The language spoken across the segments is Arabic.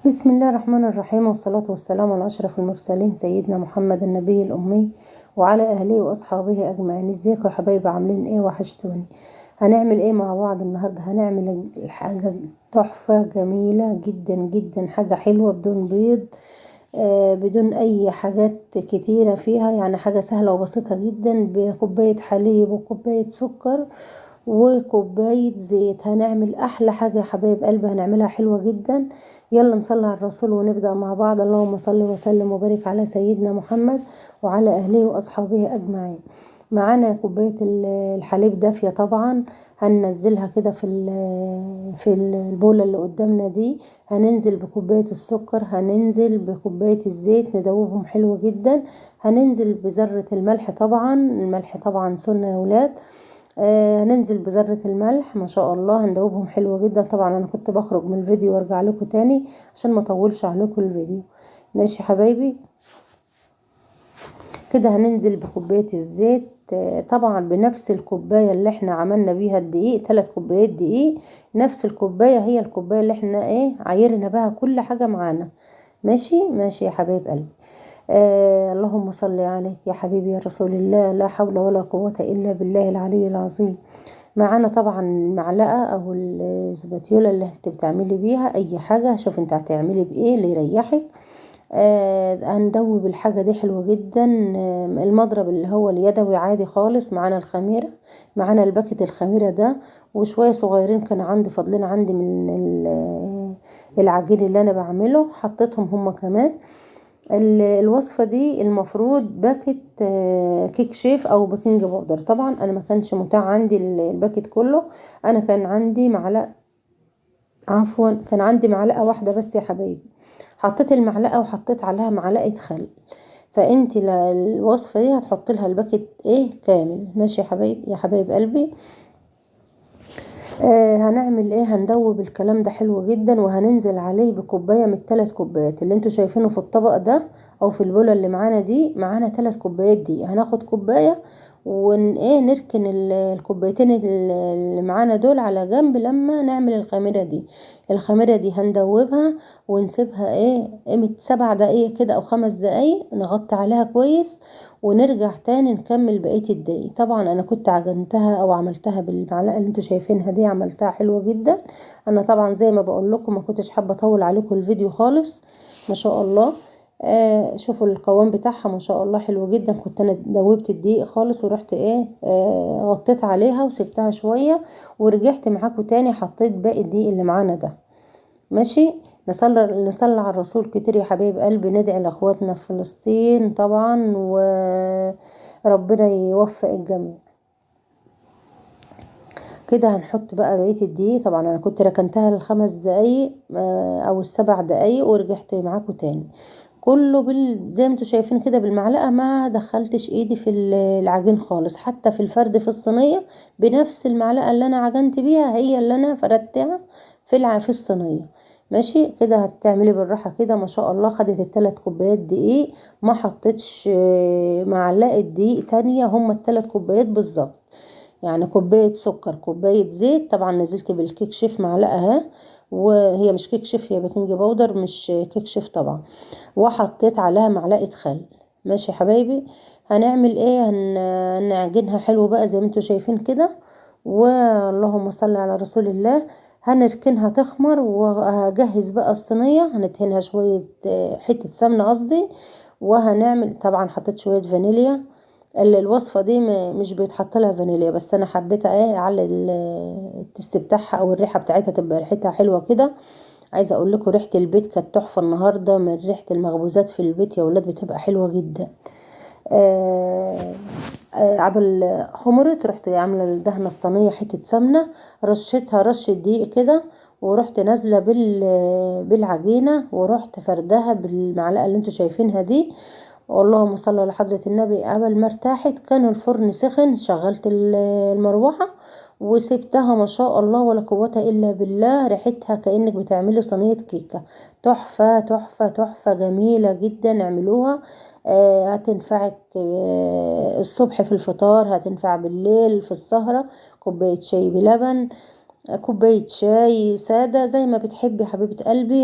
بسم الله الرحمن الرحيم، والصلاة والسلام على أشرف المرسلين سيدنا محمد النبي الأمي وعلى أهله وأصحابه أجمعين. ازيكم يا حبايبي؟ عاملين ايه؟ وحشتوني. هنعمل ايه مع بعض النهاردة؟ هنعمل حاجة تحفة جميلة جدا جدا، حاجة حلوة بدون بيض، بدون أي حاجات كتيرة فيها، يعني حاجة سهلة وبسيطة جدا، بكوباية حليب وكوباية سكر وكوباية زيت. هنعمل أحلى حاجة يا حبايب قلبي، هنعملها حلوة جدا. يلا نصلي على الرسول ونبدأ مع بعض. اللهم صل وسلم وبارك على سيدنا محمد وعلى أهله وأصحابه أجمعين. معانا كوباية الحليب دافية طبعا، هننزلها كده في البولة اللي قدامنا دي. هننزل بكوباية السكر، هننزل بكوباية الزيت، ندوبهم حلو جدا. هننزل بذرة الملح، طبعا الملح طبعا سنة يا ولاد. هننزل بذرة الملح ما شاء الله، هندوبهم حلو جدا. طبعا انا كنت بخرج من الفيديو وارجع لكم تاني عشان ما اطولش عليكم الفيديو. ماشي حبايبي؟ كده هننزل بكوباية الزيت، طبعا بنفس الكوباية اللي احنا عملنا بيها الدقيق، 3 كوبايات دقيق. نفس الكوباية هي الكوباية اللي احنا عايرنا بها كل حاجة معانا. ماشي ماشي يا حبايب قلبي. اللهم صل عليك يا حبيبي يا رسول الله، لا حول ولا قوة إلا بالله العلي العظيم. معانا طبعا المعلقة او الزباتيولا اللي انت بتعملي بيها اي حاجة، شوف انت هتعملي بايه اللي يريحك. هندوب الحاجة دي حلوة جدا. المضرب اللي هو اليدوي عادي خالص، معانا الخميرة، معانا الباكت الخميرة ده، وشوية صغيرين كان عندي فاضلين عندي من العجين اللي انا بعمله، حطيتهم هما كمان. الوصفة دي المفروض باكت كيك شيف او بيكنج باودر. طبعا انا ما كانش متاح عندي الباكت كله، انا كان عندي معلقة، عفوا كان عندي معلقة واحدة بس يا حبايبي. حطيت المعلقة وحطيت عليها معلقة خل، فانت الوصفة دي هتحط لها الباكت كامل. ماشي يا حبايب، يا حبايب قلبي. هنعمل هندوب الكلام ده حلو جدا، وهننزل عليه بكوبايه من ال3 كوبايات اللي انتوا شايفينه في الطبق ده او في البوله اللي معانا دي. معانا 3 كوبايات دي، هناخد كوبايه ون نركن الكوبايتين اللي معانا دول على جنب لما نعمل الخميره دي. الخميره دي هندوبها ونسيبها قيمه 7 دقايق كده او 5 دقايق، نغطي عليها كويس ونرجع تاني نكمل بقية الدقيق. طبعا انا كنت عجنتها او عملتها بالمعلقة اللي انتوا شايفينها دي، عملتها حلوة جدا. انا طبعا زي ما بقول لكم ما كنتش حابة اطول عليكم الفيديو خالص. ما شاء الله. شوفوا القوام بتاعها ما شاء الله حلو جدا. كنت انا دوبت الدقيق خالص ورحت غطيت عليها وسبتها شوية، ورجعت معاكم تاني حطيت باقي الدقيق اللي معانا ده. ماشي. نصلي على الرسول كتير يا حبايب قلبي، ندعي لاخواتنا في فلسطين طبعا، وربنا يوفق الجميع. كده هنحط بقى بقية الدقيق. طبعا انا كنت ركنتها ل5 دقايق او ال7 دقايق ورجعت معاكم تاني. كله زي ما انتوا شايفين كده بالمعلقة، ما دخلتش ايدي في العجين خالص، حتى في الفرد في الصينية بنفس المعلقة اللي انا عجنت بيها هي اللي انا فردتها في الصينية. ماشي كده. هتعملي بالراحة كده ما شاء الله. خدت ال3 كوبايات دقيق، ما حطيتش معلقة دقيق تانية، هما ال3 كوبايات بالظبط. يعني كوباية سكر كوباية زيت. طبعا نزلت بالكيك شيف معلقة وهي مش كيك شيف، هي بيكنج باودر مش كيك شيف طبعا. وحطيت عليها معلقة خل. ماشي يا حبايبي. هنعمل هنعجنها حلو بقى زي ما انتوا شايفين كده. واللهم صل على رسول الله. هنركنها تخمر، وهجهز بقى الصينية، هندهنها شوية حتة سمنة قصدي. وهنعمل طبعا حطيت شوية فانيليا. الوصفة دي مش بيتحط لها فانيليا، بس انا حبيت على التست بتاعها او الريحة بتاعتها تبقى ريحتها حلوة كده. عايزة اقول لكم ريحة البيت كانت تحفة النهاردة، من ريحة المخبوزات في البيت يا ولاد بتبقى حلوة جدا. عبل خمرت، رحت عاملة دهنة الصينية حتة سمنة، رشتها رشة دقيق كده، ورحت نازلة بالعجينة، ورحت فردها بالمعلقة اللي انتوا شايفينها دي. اللهم صل على حضرة النبي. قبل ما ارتاحت كان الفرن سخن، شغلت المروحة وسبتها ما شاء الله ولا قوة الا بالله. ريحتها كأنك بتعملي صينية كيكة. تحفة تحفة تحفة، جميلة جدا. اعملوها. هتنفعك الصبح في الفطار، هتنفع بالليل في السهرة، كوباية شاي بلبن. كوباية شاي سادة زي ما بتحبي يا حبيبة قلبي.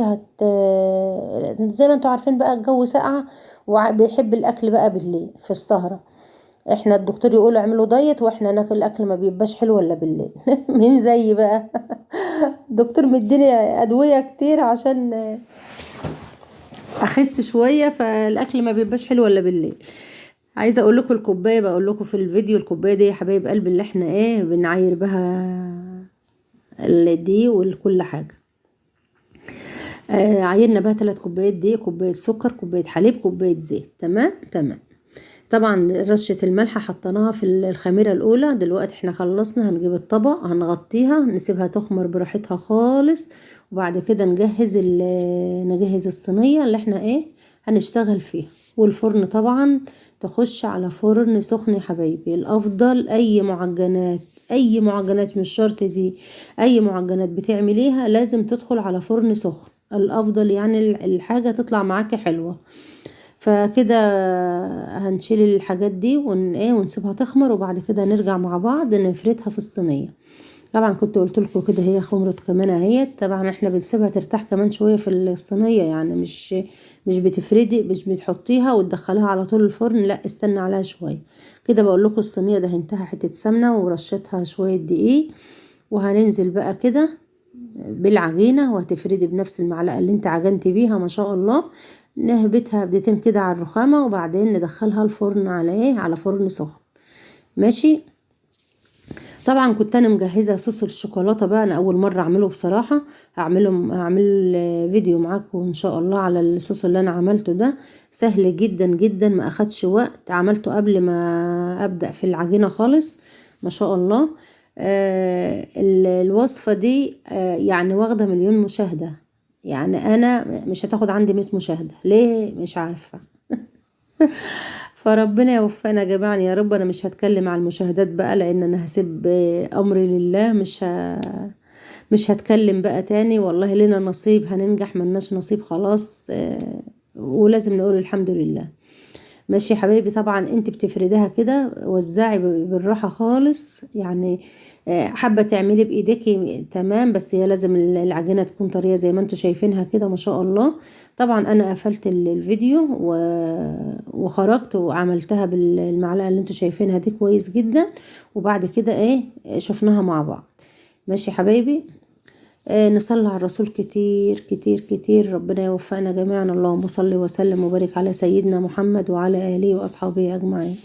زي ما انتوا عارفين بقى الجو ساقعة، وبيحب الاكل بقى بالليل في السهرة. احنا الدكتور يقول اعملوا دايت، واحنا ناكل الاكل ما بيبقاش حلو الا بالليل. مين زي بقى؟ الدكتور مديني ادوية كتير عشان اخس شوية، فالاكل ما بيبقاش حلو الا بالليل. عايزه اقول لكم الكوبايه، بقول لكم في الفيديو الكوبايه دي يا حبايب قلبي اللي احنا بنعاير بها دي وكل حاجه. عايرنا بها 3 كوبايات دي، كوبايه سكر، كوبايه حليب، كوبايه زيت. تمام تمام. طبعا رشه الملح حطيناها في الخميره الاولى. دلوقتي احنا خلصنا، هنجيب الطبق هنغطيها نسيبها تخمر براحتها خالص، وبعد كده نجهز الصينيه اللي احنا هنشتغل فيها. والفرن طبعا تخش على فرن سخن يا حبايبي. الافضل اي معجنات مش شرط دي، اي معجنات بتعمليها لازم تدخل على فرن سخن. الافضل يعني الحاجة تطلع معاكي حلوة. فكده هنشيل الحاجات دي ونسيبها تخمر، وبعد كده نرجع مع بعض نفردها في الصينية. طبعا كنت قلت لكم كده هي خمرت كمان اهيت. طبعا احنا بنسيبها ترتاح كمان شويه في الصينيه، يعني مش بتفردي، مش بتحطيها وتدخليها على طول الفرن، لا استنى عليها شويه كده. بقول لكم الصينيه دهنتها حته سمنه ورشتها شويه دقيق، وهننزل بقى كده بالعجينه، وهتفردي بنفس المعلقه اللي انت عجنتي بيها ما شاء الله. نهبتها بديتين كده على الرخامه، وبعدين ندخلها الفرن على فرن سخن. ماشي. طبعا كنت انا مجهزه صوص الشوكولاته بقى، انا اول مره اعمله بصراحه. هعمل فيديو معاكم ان شاء الله على الصوص اللي انا عملته ده. سهل جدا جدا، ما اخدش وقت، عملته قبل ما ابدا في العجينه خالص ما شاء الله. الوصفه دي يعني واخده مليون مشاهده. يعني انا مش هتاخد عندي 100 مشاهده ليه مش عارفه. فربنا يوفقنا جميعا يا رب. انا مش هتكلم عن المشاهدات بقى، لان انا هسيب امري لله. مش هتكلم بقى تاني. والله لنا نصيب هننجح، ملناش نصيب خلاص. ولازم نقول الحمد لله. ماشي يا حبايبي. طبعا انت بتفردها كده، وزعي بالراحة خالص يعني. حابة تعملي بايديكي تمام، بس هي لازم العجينة تكون طرية زي ما انتوا شايفينها كده ما شاء الله. طبعا انا قفلت الفيديو وخرجت وعملتها بالمعلقة اللي انتوا شايفينها دي كويس جدا. وبعد كده شفناها مع بعض. ماشي يا حبايبي. نصلي على الرسول كتير كتير كتير. ربنا يوفقنا جميعا. اللهم صل وسلم وبارك على سيدنا محمد وعلى آله وأصحابه أجمعين.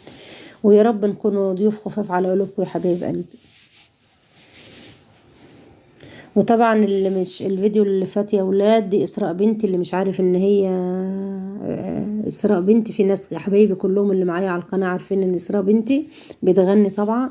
ويا رب نكونوا ضيوف خفاف على قلوبكم يا حبايب قلبي. وطبعا اللي مش الفيديو اللي فات يا ولاد، دي إسراء بنتي اللي مش عارف ان هي إسراء بنتي. في ناس حبايبي كلهم اللي معايا على القناة عارفين ان إسراء بنتي بتغني طبعا،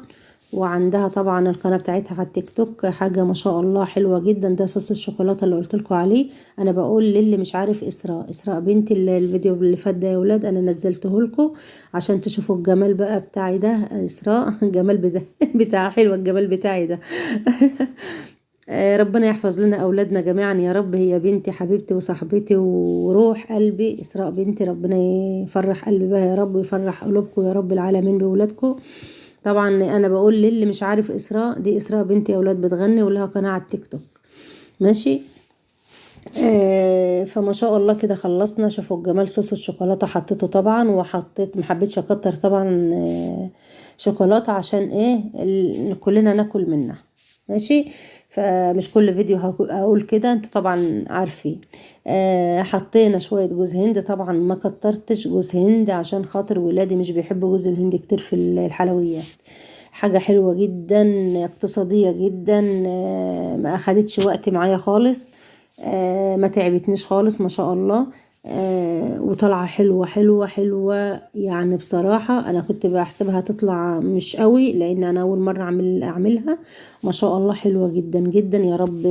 وعندها طبعا القناة بتاعتها على التيك توك حاجة ما شاء الله حلوة جدا. ده صوص الشوكولاتة اللي قلت لكم عليه. انا بقول للي مش عارف إسراء بنتي، الفيديو اللي فات ده يا ولاد انا نزلته لكم عشان تشوفوا الجمال بقى بتاعي ده. إسراء جمال بتاع حلوة الجمال بتاعي ده. ربنا يحفظ لنا أولادنا جميعا يا رب. هي بنتي حبيبتي وصاحبتي وروح قلبي إسراء بنتي. ربنا يفرح قلبي بها يا رب، ويفرح قلوبكم يا رب العالمين بولادكم. طبعا أنا بقول للي مش عارف إسراء، دي إسراء بنتي يا أولاد بتغني ولها قناة على التيك توك. ماشي. فما شاء الله كده خلصنا. شوفوا الجمال. صوص الشوكولاتة حطيته طبعا، وحطيت محبتش اكتر طبعا شوكولاتة عشان كلنا ناكل منها. ماشي. فمش كل فيديو هقول كده، انتوا طبعا عارفين. حطينا شوية جوز هند. طبعا ما كترتش جوز هند عشان خاطر ولادي مش بيحبوا جوز الهند كتير في الحلويات. حاجة حلوة جدا اقتصادية جدا. ما اخدتش وقت معايا خالص. ما تعبتنيش خالص ما شاء الله. وطلعة حلوة حلوة حلوة يعني. بصراحة انا كنت بحسبها تطلع مش قوي، لان انا اول مرة اعملها. ما شاء الله حلوة جدا جدا. يا رب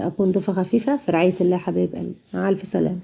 اكون ضيفة خفيفة في رعاية الله. حبايب قلبي، مع الف سلامة.